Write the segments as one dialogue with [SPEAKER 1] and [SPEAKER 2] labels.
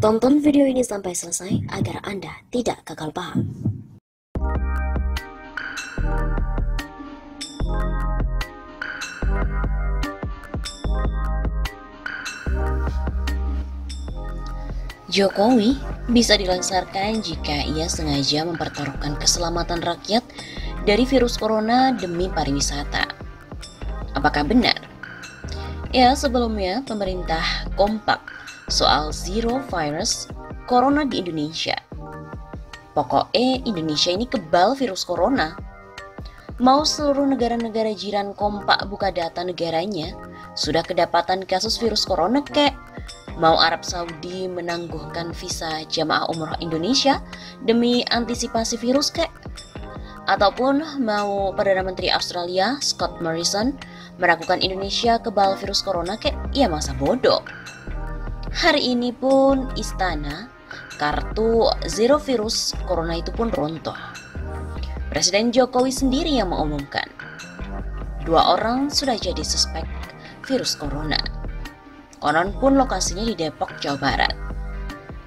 [SPEAKER 1] Tonton video ini sampai selesai agar Anda tidak gagal paham. Jokowi bisa dilansarkan jika ia sengaja mempertaruhkan keselamatan rakyat dari virus corona demi pariwisata. Apakah benar? Ya, sebelumnya pemerintah kompak soal zero virus corona di Indonesia. Pokoknya Indonesia ini kebal virus corona. Mau seluruh negara-negara jiran kompak buka data negaranya, sudah kedapatan kasus virus corona kek. Mau Arab Saudi menangguhkan visa jamaah umroh Indonesia demi antisipasi virus kek? Ataupun mau Perdana Menteri Australia Scott Morrison meragukan Indonesia kebal virus corona kek? Ya masa bodoh. Hari ini pun istana kartu zero virus corona itu pun runtuh. Presiden Jokowi sendiri yang mengumumkan 2 orang sudah jadi suspek virus corona. Konon pun lokasinya di Depok, Jawa Barat.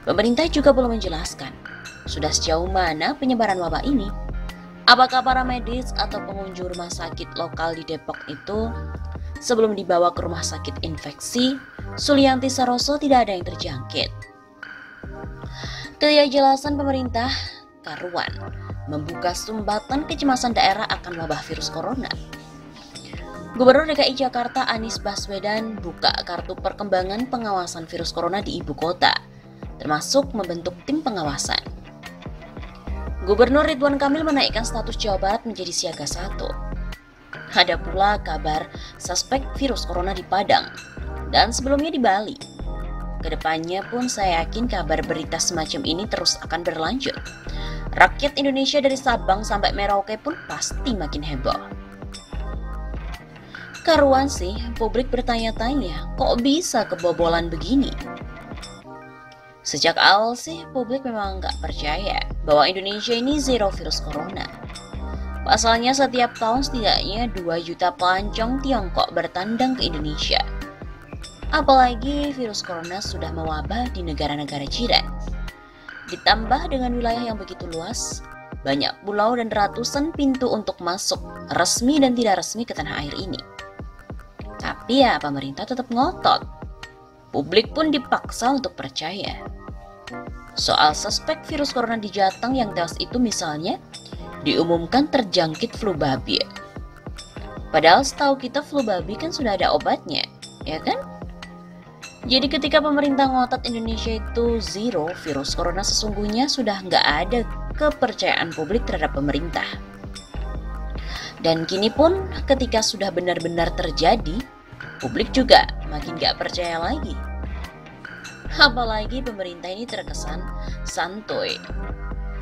[SPEAKER 1] Pemerintah juga belum menjelaskan sudah sejauh mana penyebaran wabah ini. Apakah para medis atau pengunjung rumah sakit lokal di Depok itu sebelum dibawa ke rumah sakit infeksi Sulianti Saroso tidak ada yang terjangkit? Ketidakjelasan pemerintah karuan membuka sumbatan kecemasan daerah akan wabah virus corona. Gubernur DKI Jakarta Anies Baswedan buka kartu perkembangan pengawasan virus corona di ibu kota, termasuk membentuk tim pengawasan. Gubernur Ridwan Kamil menaikkan status Jawa Barat menjadi siaga 1. Ada pula kabar suspek virus corona di Padang dan sebelumnya di Bali. Kedepannya pun saya yakin kabar berita semacam ini terus akan berlanjut. Rakyat Indonesia dari Sabang sampai Merauke pun pasti makin heboh. Karuan sih, publik bertanya-tanya, kok bisa kebobolan begini? Sejak awal sih, publik memang nggak percaya bahwa Indonesia ini zero virus corona. Pasalnya setiap tahun setidaknya 2 juta pelancong Tiongkok bertandang ke Indonesia. Apalagi virus corona sudah mewabah di negara-negara jiran. Ditambah dengan wilayah yang begitu luas, banyak pulau dan ratusan pintu untuk masuk, resmi dan tidak resmi ke tanah air ini. Tapi ya pemerintah tetap ngotot. Publik pun dipaksa untuk percaya. Soal suspek virus corona di Jateng yang tewas itu misalnya diumumkan terjangkit flu babi. Padahal setahu kita flu babi kan sudah ada obatnya, ya kan? Jadi ketika pemerintah ngotot Indonesia itu zero virus corona, sesungguhnya sudah nggak ada kepercayaan publik terhadap pemerintah. Dan kini pun ketika sudah benar-benar terjadi, publik juga makin gak percaya lagi. Apalagi pemerintah ini terkesan santuy.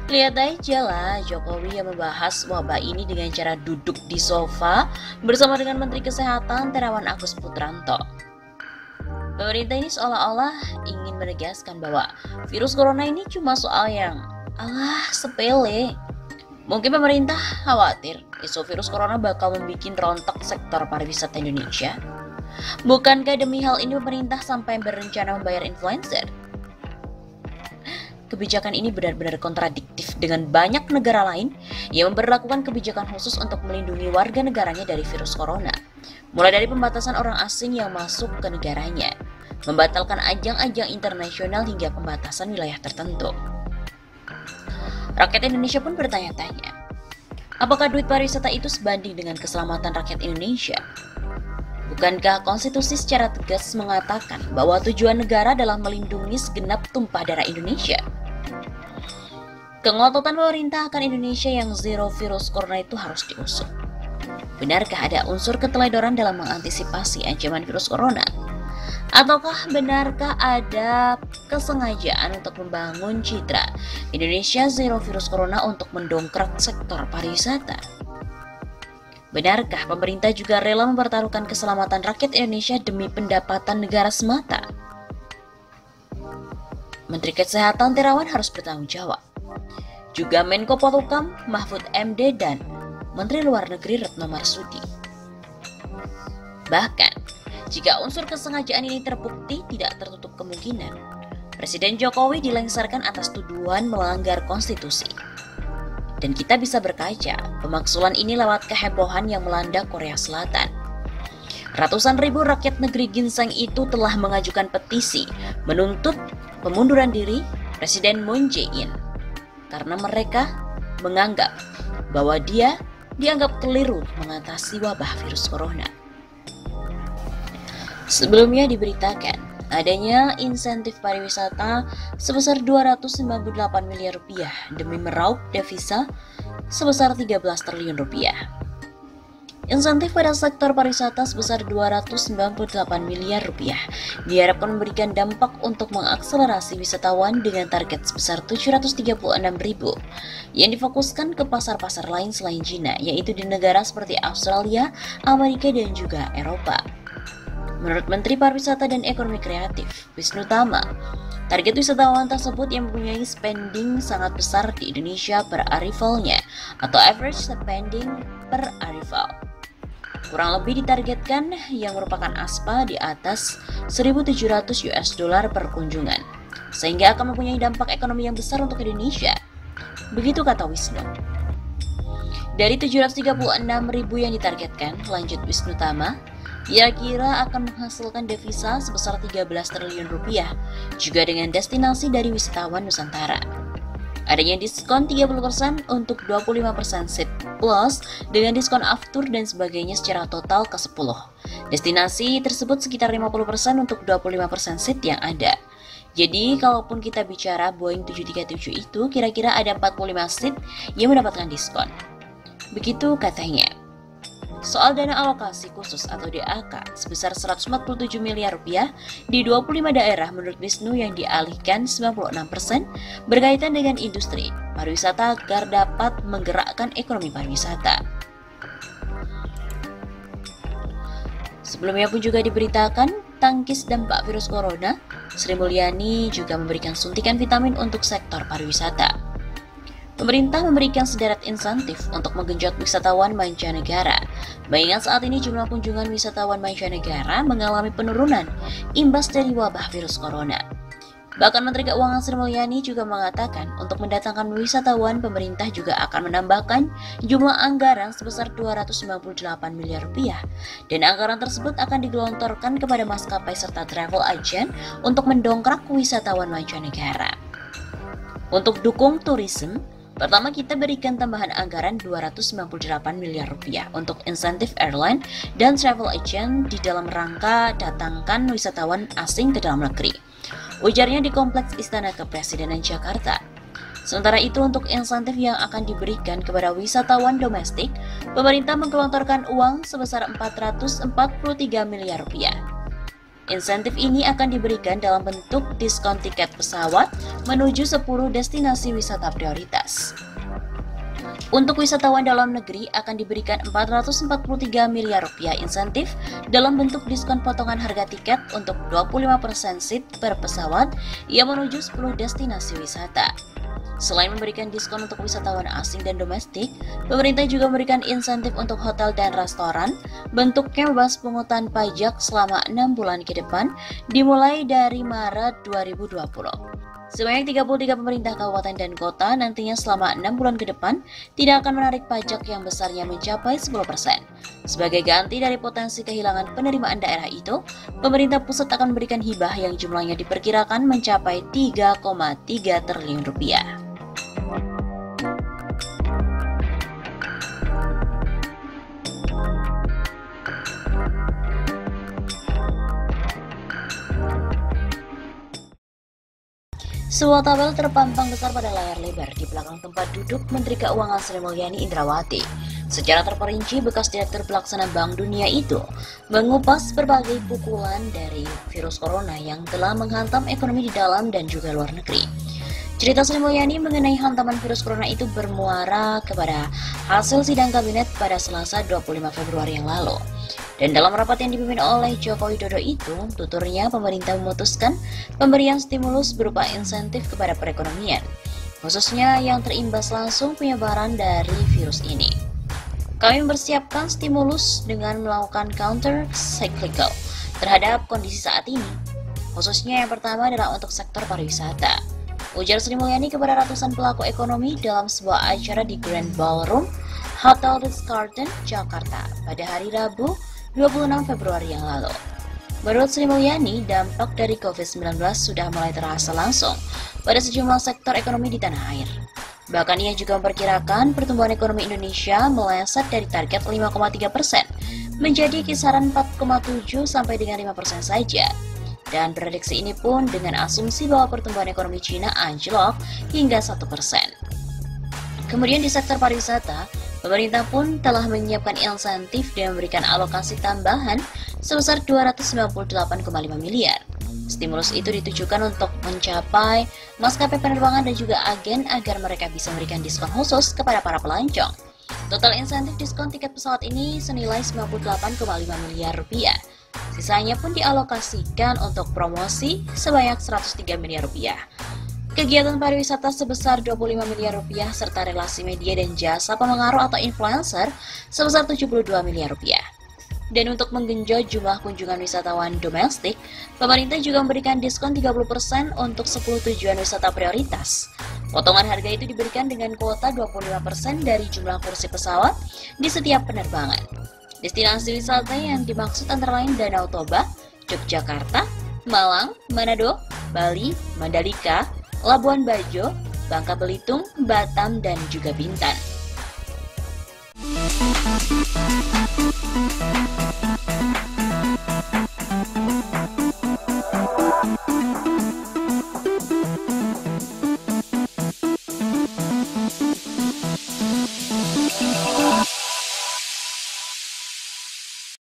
[SPEAKER 1] Lihat aja lah Jokowi yang membahas wabah ini dengan cara duduk di sofa bersama dengan Menteri Kesehatan Terawan Agus Putranto. Pemerintah ini seolah-olah ingin menegaskan bahwa virus corona ini cuma soal yang sepele. Mungkin pemerintah khawatir isu virus corona bakal membuat rontok sektor pariwisata Indonesia. Bukankah demi hal ini pemerintah sampai berencana membayar influencer? Kebijakan ini benar-benar kontradiktif dengan banyak negara lain yang memberlakukan kebijakan khusus untuk melindungi warga negaranya dari virus corona. Mulai dari pembatasan orang asing yang masuk ke negaranya, membatalkan ajang-ajang internasional hingga pembatasan wilayah tertentu. Rakyat Indonesia pun bertanya-tanya, apakah duit pariwisata itu sebanding dengan keselamatan rakyat Indonesia? Bukankah konstitusi secara tegas mengatakan bahwa tujuan negara adalah melindungi segenap tumpah darah Indonesia? Kengototan pemerintah akan Indonesia yang zero virus corona itu harus diusut. Benarkah ada unsur keteledoran dalam mengantisipasi ancaman virus corona? Ataukah benarkah ada kesengajaan untuk membangun citra Indonesia zero virus corona untuk mendongkrak sektor pariwisata? Benarkah pemerintah juga rela mempertaruhkan keselamatan rakyat Indonesia demi pendapatan negara semata? Menteri Kesehatan Terawan harus bertanggung jawab. Juga Menko Polhukam Mahfud MD dan Menteri Luar Negeri Retno Marsudi. Bahkan, jika unsur kesengajaan ini terbukti, tidak tertutup kemungkinan Presiden Jokowi dilengsarkan atas tuduhan melanggar konstitusi. Dan kita bisa berkaca, pemaksulan ini lewat kehebohan yang melanda Korea Selatan. Ratusan ribu rakyat negeri ginseng itu telah mengajukan petisi menuntut pemunduran diri Presiden Moon Jae-in karena mereka menganggap bahwa dia dianggap keliru mengatasi wabah virus corona. Sebelumnya diberitakan adanya insentif pariwisata sebesar 298 miliar rupiah demi meraup devisa sebesar 13 triliun rupiah. Insentif pada sektor pariwisata sebesar 298 miliar rupiah diharapkan memberikan dampak untuk mengakselerasi wisatawan dengan target sebesar 736.000 yang difokuskan ke pasar-pasar lain selain Cina, yaitu di negara seperti Australia, Amerika, dan juga Eropa. Menurut Menteri Pariwisata dan Ekonomi Kreatif, Wisnu Tama, target wisatawan tersebut yang mempunyai spending sangat besar di Indonesia per arrivalnya atau average spending per arrival. Kurang lebih ditargetkan yang merupakan ASPA di atas 1.700 US dollar per kunjungan, sehingga akan mempunyai dampak ekonomi yang besar untuk Indonesia. Begitu kata Wisnu. Dari 736.000 yang ditargetkan, lanjut Wisnu Tama, kira-kira akan menghasilkan devisa sebesar 13 triliun rupiah, juga dengan destinasi dari wisatawan Nusantara. Adanya diskon 30% untuk 25% seat plus dengan diskon aftur dan sebagainya secara total ke 10. Destinasi tersebut sekitar 50% untuk 25% seat yang ada. Jadi kalaupun kita bicara Boeing 737 itu kira-kira ada 45 seat yang mendapatkan diskon. Begitu katanya. Soal dana alokasi khusus atau DAK sebesar 147 miliar rupiah di 25 daerah menurut Wisnu yang dialihkan 96% berkaitan dengan industri pariwisata agar dapat menggerakkan ekonomi pariwisata. Sebelumnya pun juga diberitakan tangkis dampak virus corona, Sri Mulyani juga memberikan suntikan vitamin untuk sektor pariwisata. Pemerintah memberikan sederet insentif untuk menggenjot wisatawan mancanegara. Mengingat saat ini jumlah kunjungan wisatawan mancanegara mengalami penurunan imbas dari wabah virus corona. Bahkan Menteri Keuangan Sri Mulyani juga mengatakan untuk mendatangkan wisatawan, pemerintah juga akan menambahkan jumlah anggaran sebesar 298 miliar rupiah. Dan anggaran tersebut akan digelontorkan kepada maskapai serta travel agent untuk mendongkrak wisatawan mancanegara. Untuk dukung turisme, pertama kita berikan tambahan anggaran 298 miliar rupiah untuk insentif airline dan travel agent di dalam rangka datangkan wisatawan asing ke dalam negeri. Ujarnya di Kompleks Istana Kepresidenan Jakarta. Sementara itu untuk insentif yang akan diberikan kepada wisatawan domestik, pemerintah menggelontorkan uang sebesar 443 miliar rupiah. Insentif ini akan diberikan dalam bentuk diskon tiket pesawat menuju 10 destinasi wisata prioritas. Untuk wisatawan dalam negeri akan diberikan 443 miliar rupiah insentif dalam bentuk diskon potongan harga tiket untuk 25% seat per pesawat yang menuju 10 destinasi wisata. Selain memberikan diskon untuk wisatawan asing dan domestik, pemerintah juga memberikan insentif untuk hotel dan restoran, bentuknya bebas pungutan pajak selama 6 bulan ke depan, dimulai dari Maret 2020. Sebanyak 33 pemerintah kabupaten dan kota nantinya selama 6 bulan ke depan tidak akan menarik pajak yang besarnya mencapai 10%. Sebagai ganti dari potensi kehilangan penerimaan daerah itu, pemerintah pusat akan memberikan hibah yang jumlahnya diperkirakan mencapai 3,3 triliun rupiah. Sebuah tabel terpampang besar pada layar lebar di belakang tempat duduk Menteri Keuangan Sri Mulyani Indrawati. Secara terperinci, bekas Direktur Pelaksana Bank Dunia itu mengupas berbagai pukulan dari virus corona yang telah menghantam ekonomi di dalam dan juga luar negeri. Cerita Sri Mulyani mengenai hantaman virus corona itu bermuara kepada hasil sidang kabinet pada Selasa 25 Februari yang lalu. Dan dalam rapat yang dipimpin oleh Joko Widodo itu, tuturnya pemerintah memutuskan pemberian stimulus berupa insentif kepada perekonomian, khususnya yang terimbas langsung penyebaran dari virus ini. Kami mempersiapkan stimulus dengan melakukan counter cyclical terhadap kondisi saat ini. Khususnya yang pertama adalah untuk sektor pariwisata. Ujar Sri Mulyani kepada ratusan pelaku ekonomi dalam sebuah acara di Grand Ballroom Hotel Ritz-Carlton, Jakarta pada hari Rabu 26 Februari yang lalu. Menurut Sri Mulyani, dampak dari COVID-19 sudah mulai terasa langsung pada sejumlah sektor ekonomi di tanah air. Bahkan ia juga memperkirakan pertumbuhan ekonomi Indonesia meleset dari target 5,3% menjadi kisaran 4,7 sampai dengan 5% saja. Dan prediksi ini pun dengan asumsi bahwa pertumbuhan ekonomi Cina anjlok hingga 1%. Kemudian di sektor pariwisata, pemerintah pun telah menyiapkan insentif dan memberikan alokasi tambahan sebesar 298,5 miliar. Stimulus itu ditujukan untuk mencapai maskapai penerbangan dan juga agen agar mereka bisa memberikan diskon khusus kepada para pelancong. Total insentif diskon tiket pesawat ini senilai 98,5 miliar rupiah. Sisanya pun dialokasikan untuk promosi sebanyak 103 miliar rupiah. Kegiatan pariwisata sebesar 25 miliar rupiah serta relasi media dan jasa pemengaruh atau influencer sebesar 72 miliar rupiah. Dan untuk menggenjot jumlah kunjungan wisatawan domestik, pemerintah juga memberikan diskon 30% untuk 10 tujuan wisata prioritas. Potongan harga itu diberikan dengan kuota 25% dari jumlah kursi pesawat di setiap penerbangan. Destinasi wisata yang dimaksud antara lain Danau Toba, Yogyakarta, Malang, Manado, Bali, Mandalika, Labuan Bajo, Bangka Belitung, Batam, dan juga Bintan.